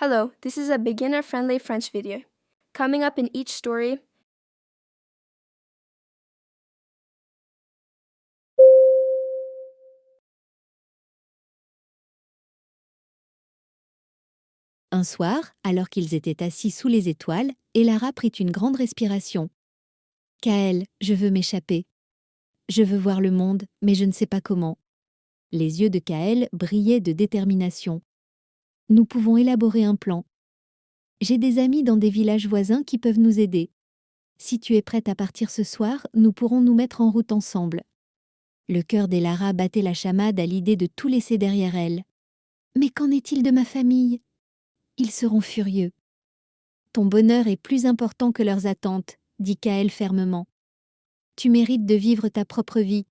Hello, this is a beginner-friendly French video. Coming up in each story, Un soir, alors qu'ils étaient assis sous les étoiles, Elara prit une grande respiration. Kaël, je veux m'échapper. Je veux voir le monde, mais je ne sais pas comment. Les yeux de Kaël brillaient de détermination. Nous pouvons élaborer un plan. J'ai des amis dans des villages voisins qui peuvent nous aider. Si tu es prête à partir ce soir, nous pourrons nous mettre en route ensemble. Le cœur d'Elara battait la chamade à l'idée de tout laisser derrière elle. Mais qu'en est-il de ma famille ? Ils seront furieux. Ton bonheur est plus important que leurs attentes, dit Kaël fermement. Tu mérites de vivre ta propre vie.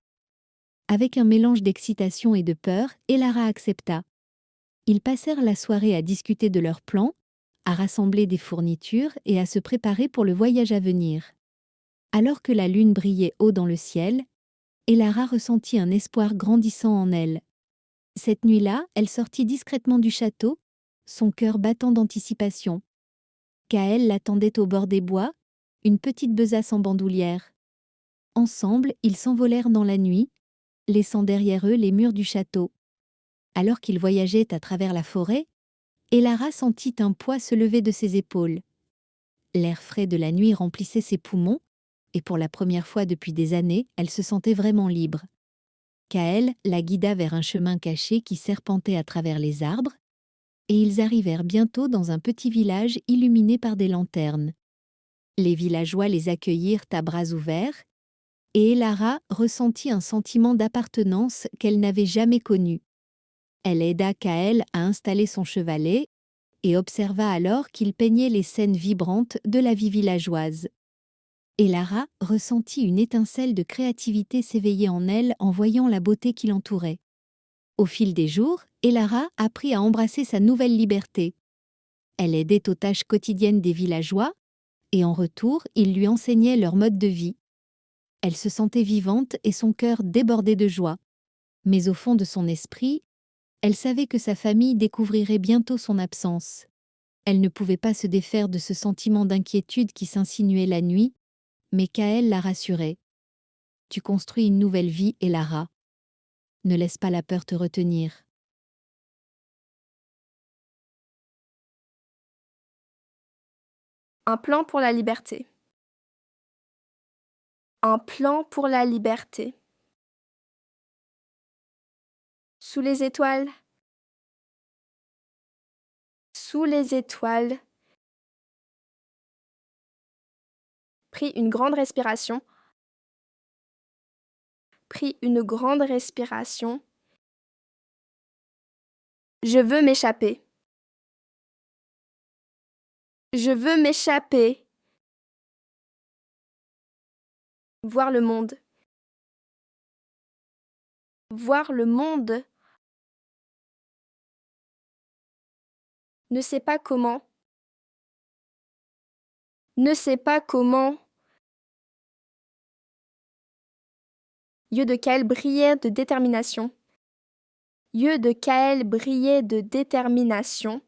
Avec un mélange d'excitation et de peur, Elara accepta. Ils passèrent la soirée à discuter de leurs plans, à rassembler des fournitures et à se préparer pour le voyage à venir. Alors que la lune brillait haut dans le ciel, Elara ressentit un espoir grandissant en elle. Cette nuit-là, elle sortit discrètement du château, son cœur battant d'anticipation. Kaël l'attendait au bord des bois, une petite besace en bandoulière. Ensemble, ils s'envolèrent dans la nuit, laissant derrière eux les murs du château. Alors qu'ils voyageaient à travers la forêt, Elara sentit un poids se lever de ses épaules. L'air frais de la nuit remplissait ses poumons, et pour la première fois depuis des années, elle se sentait vraiment libre. Kaël la guida vers un chemin caché qui serpentait à travers les arbres, et ils arrivèrent bientôt dans un petit village illuminé par des lanternes. Les villageois les accueillirent à bras ouverts, et Elara ressentit un sentiment d'appartenance qu'elle n'avait jamais connu. Elle aida Kaël à installer son chevalet et observa alors qu'il peignait les scènes vibrantes de la vie villageoise. Elara ressentit une étincelle de créativité s'éveiller en elle en voyant la beauté qui l'entourait. Au fil des jours, Elara apprit à embrasser sa nouvelle liberté. Elle aidait aux tâches quotidiennes des villageois, et en retour, ils lui enseignaient leur mode de vie. Elle se sentait vivante et son cœur débordait de joie. Mais au fond de son esprit, elle savait que sa famille découvrirait bientôt son absence. Elle ne pouvait pas se défaire de ce sentiment d'inquiétude qui s'insinuait la nuit, mais Kaël la rassurait. « Tu construis une nouvelle vie, Elara. Ne laisse pas la peur te retenir. » un plan pour la liberté. Un plan pour la liberté. Sous les étoiles. Sous les étoiles. Pris une grande respiration. Pris une grande respiration. Je veux m'échapper. Je veux m'échapper. Voir le monde. Voir le monde. Ne sais pas comment. Ne sais pas comment. Yeux de Kaël brillaient de détermination. Yeux de Kaël brillaient de détermination.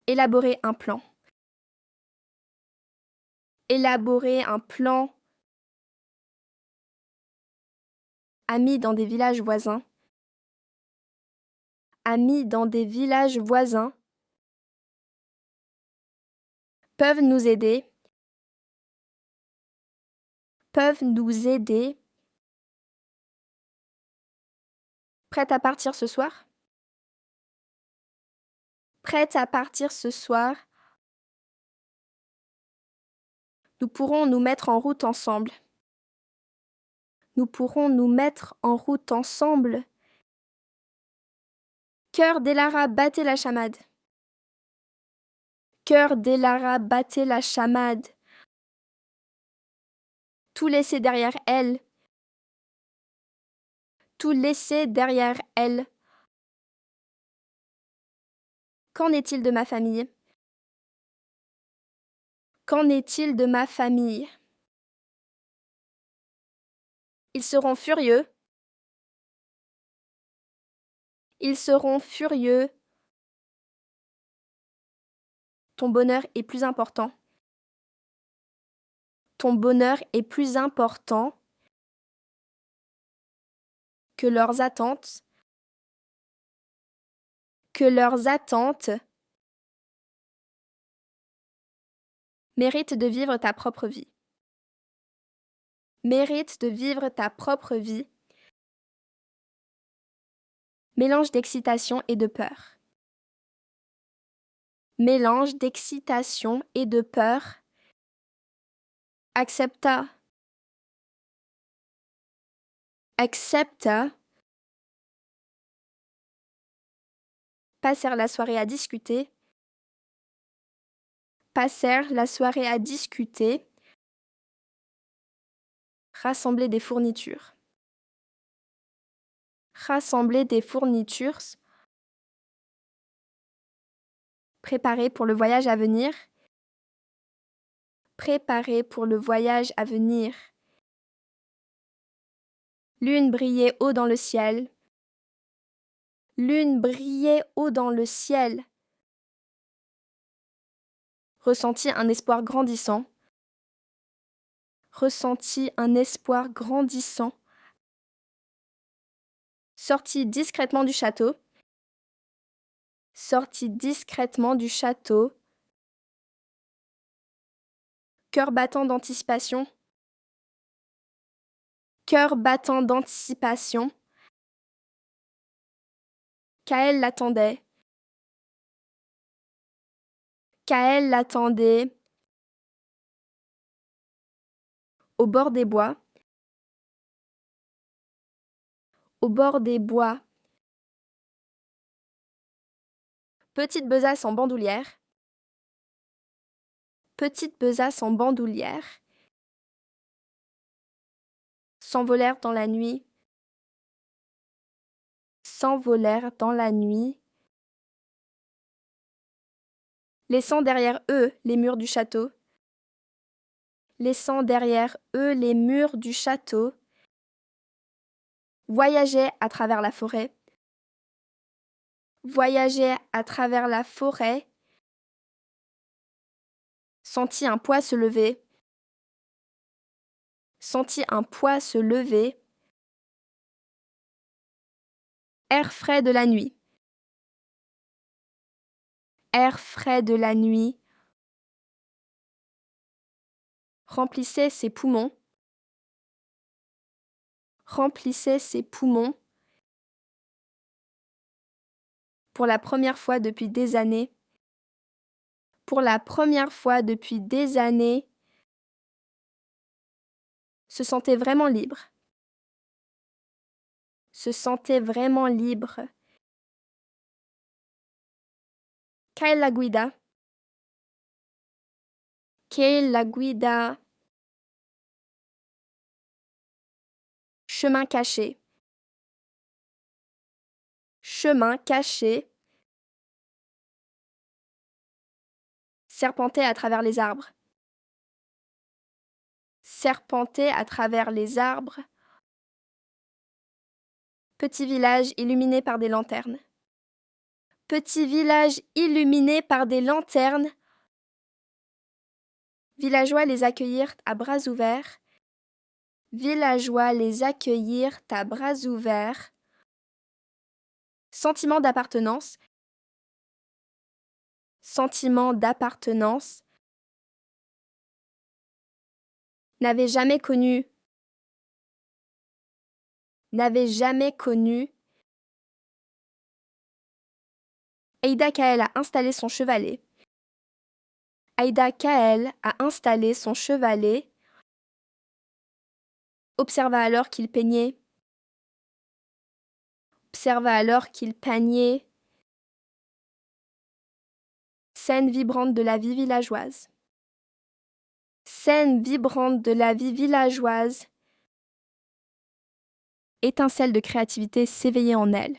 Élaborer un plan. Élaborer un plan. Amis dans des villages voisins. Amis dans des villages voisins. Peuvent nous aider. Peuvent nous aider. Prête à partir ce soir? Prête à partir ce soir? Nous pourrons nous mettre en route ensemble. Nous pourrons nous mettre en route ensemble. Cœur d'Elara battait la chamade. Cœur d'Elara battait la chamade. Tout laisser derrière elle. Tout laisser derrière elle. Qu'en est-il de ma famille? Qu'en est-il de ma famille? Ils seront furieux. Ils seront furieux. Ton bonheur est plus important. Ton bonheur est plus important que leurs attentes. Que leurs attentes. Mérite de vivre ta propre vie. Mérite de vivre ta propre vie. Mélange d'excitation et de peur. Mélange d'excitation et de peur. Accepta. Accepta. Passèrent la soirée à discuter. Passèrent la soirée à discuter. Rassembler des fournitures. Rassembler des fournitures. Préparer pour le voyage à venir. Préparer pour le voyage à venir. Lune brillait haut dans le ciel. Lune brillait haut dans le ciel. Ressentit un espoir grandissant. Ressentit un espoir grandissant. Sortit discrètement du château. Sortit discrètement du château. Cœur battant d'anticipation. Cœur battant d'anticipation. Kaël l'attendait. Kaël l'attendait. Au bord des bois. Au bord des bois. Petite besace en bandoulière. Petite besace en bandoulière. S'envolèrent dans la nuit. S'envolèrent dans la nuit. Laissant derrière eux les murs du château. Laissant derrière eux les murs du château. Voyageaient à travers la forêt. Voyageaient à travers la forêt. Sentit un poids se lever. Sentit un poids se lever. Air frais de la nuit. Air frais de la nuit. Remplissait ses poumons. Remplissait ses poumons. Pour la première fois depuis des années. Pour la première fois depuis des années. Se sentait vraiment libre. Se sentait vraiment libre. Kaël la guida. Kaël la guida. Chemin caché. Chemin caché. Serpentait à travers les arbres. Serpentait à travers les arbres. Petit village illuminé par des lanternes. Petit village illuminé par des lanternes. Villageois les accueillirent à bras ouverts. Villageois les accueillirent à bras ouverts. Sentiment d'appartenance. Sentiment d'appartenance. N'avait jamais connu. N'avait jamais connu. Aïda Kaël a installé son chevalet. Aïda Kaël a installé son chevalet. Observa alors qu'il peignait. Observa alors qu'il peignait. Scène vibrante de la vie villageoise. Scène vibrante de la vie villageoise. Étincelle de créativité s'éveillait en elle.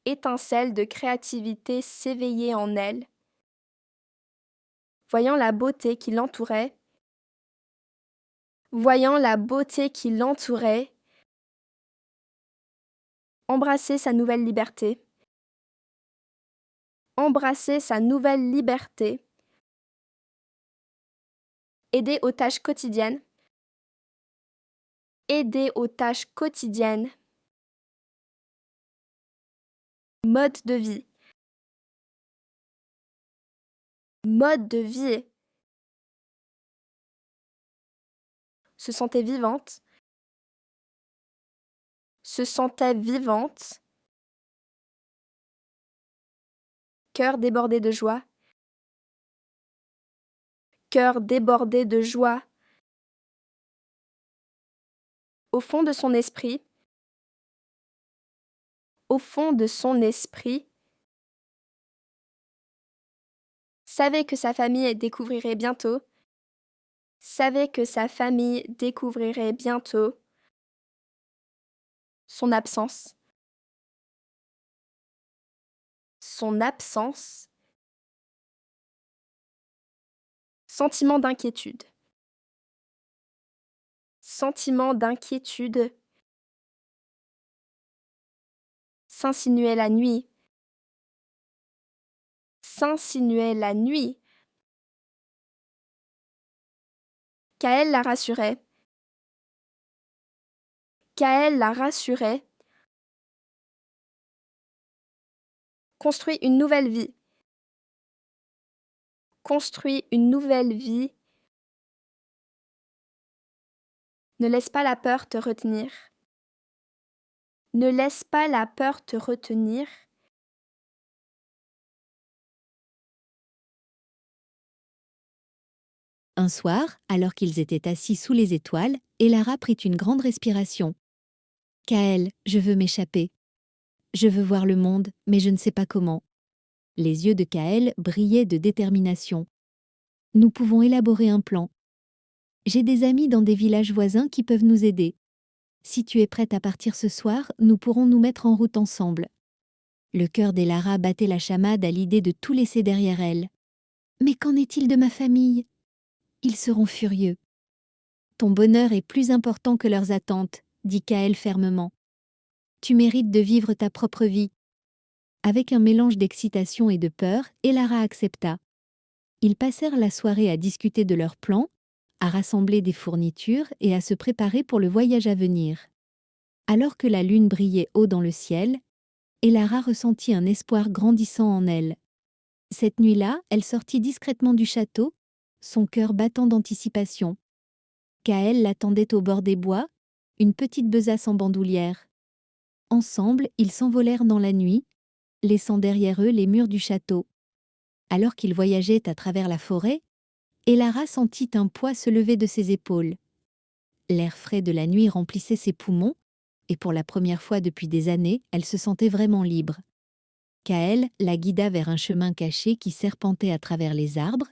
Étincelle de créativité s'éveillait en elle. Voyant la beauté qui l'entourait. Voyant la beauté qui l'entourait. Embrasser sa nouvelle liberté. Embrasser sa nouvelle liberté. Aider aux tâches quotidiennes. Aider aux tâches quotidiennes. Mode de vie. Mode de vie. Se sentait vivante. Se sentait vivante. Cœur débordé de joie. Cœur débordé de joie. Au fond de son esprit. Au fond de son esprit. Savait que sa famille découvrirait bientôt. Savait que sa famille découvrirait bientôt son absence. Son absence. Sentiment d'inquiétude. Sentiment d'inquiétude. S'insinuait la nuit. S'insinuait la nuit. Kaël la rassurait. Kaël la rassurait. Construit une nouvelle vie. Construit une nouvelle vie. Ne laisse pas la peur te retenir. Ne laisse pas la peur te retenir. Un soir, alors qu'ils étaient assis sous les étoiles, Elara prit une grande respiration. « Kaël, je veux m'échapper. Je veux voir le monde, mais je ne sais pas comment. » Les yeux de Kaël brillaient de détermination. « Nous pouvons élaborer un plan. J'ai des amis dans des villages voisins qui peuvent nous aider. Si tu es prête à partir ce soir, nous pourrons nous mettre en route ensemble. » Le cœur d'Elara battait la chamade à l'idée de tout laisser derrière elle. « Mais qu'en est-il de ma famille ? Ils seront furieux. »« Ton bonheur est plus important que leurs attentes, » dit Kaël fermement. « Tu mérites de vivre ta propre vie. » Avec un mélange d'excitation et de peur, Elara accepta. Ils passèrent la soirée à discuter de leurs plans, à rassembler des fournitures et à se préparer pour le voyage à venir. Alors que la lune brillait haut dans le ciel, Elara ressentit un espoir grandissant en elle. Cette nuit-là, elle sortit discrètement du château, son cœur battant d'anticipation. Kaël l'attendait au bord des bois, une petite besace en bandoulière. Ensemble, ils s'envolèrent dans la nuit, laissant derrière eux les murs du château. Alors qu'ils voyageaient à travers la forêt, Elara sentit un poids se lever de ses épaules. L'air frais de la nuit remplissait ses poumons, et pour la première fois depuis des années, elle se sentait vraiment libre. Kaël la guida vers un chemin caché qui serpentait à travers les arbres,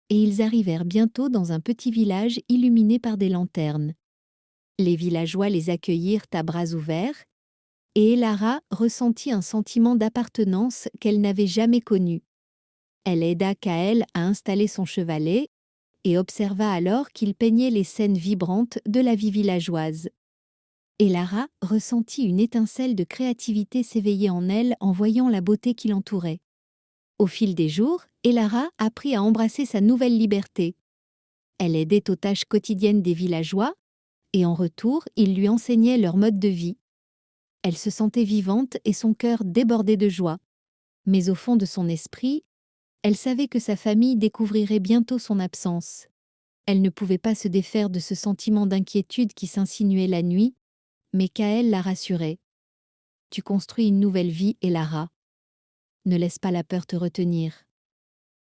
et ils arrivèrent bientôt dans un petit village illuminé par des lanternes. Les villageois les accueillirent à bras ouverts, et Elara ressentit un sentiment d'appartenance qu'elle n'avait jamais connu. Elle aida Kaël à installer son chevalet et observa alors qu'il peignait les scènes vibrantes de la vie villageoise. Elara ressentit une étincelle de créativité s'éveiller en elle en voyant la beauté qui l'entourait. Au fil des jours, Elara apprit à embrasser sa nouvelle liberté. Elle aidait aux tâches quotidiennes des villageois, et en retour, ils lui enseignaient leur mode de vie. Elle se sentait vivante et son cœur débordait de joie. Mais au fond de son esprit, elle savait que sa famille découvrirait bientôt son absence. Elle ne pouvait pas se défaire de ce sentiment d'inquiétude qui s'insinuait la nuit, mais Kaël la rassurait. « Tu construis une nouvelle vie, Elara. Ne laisse pas la peur te retenir. »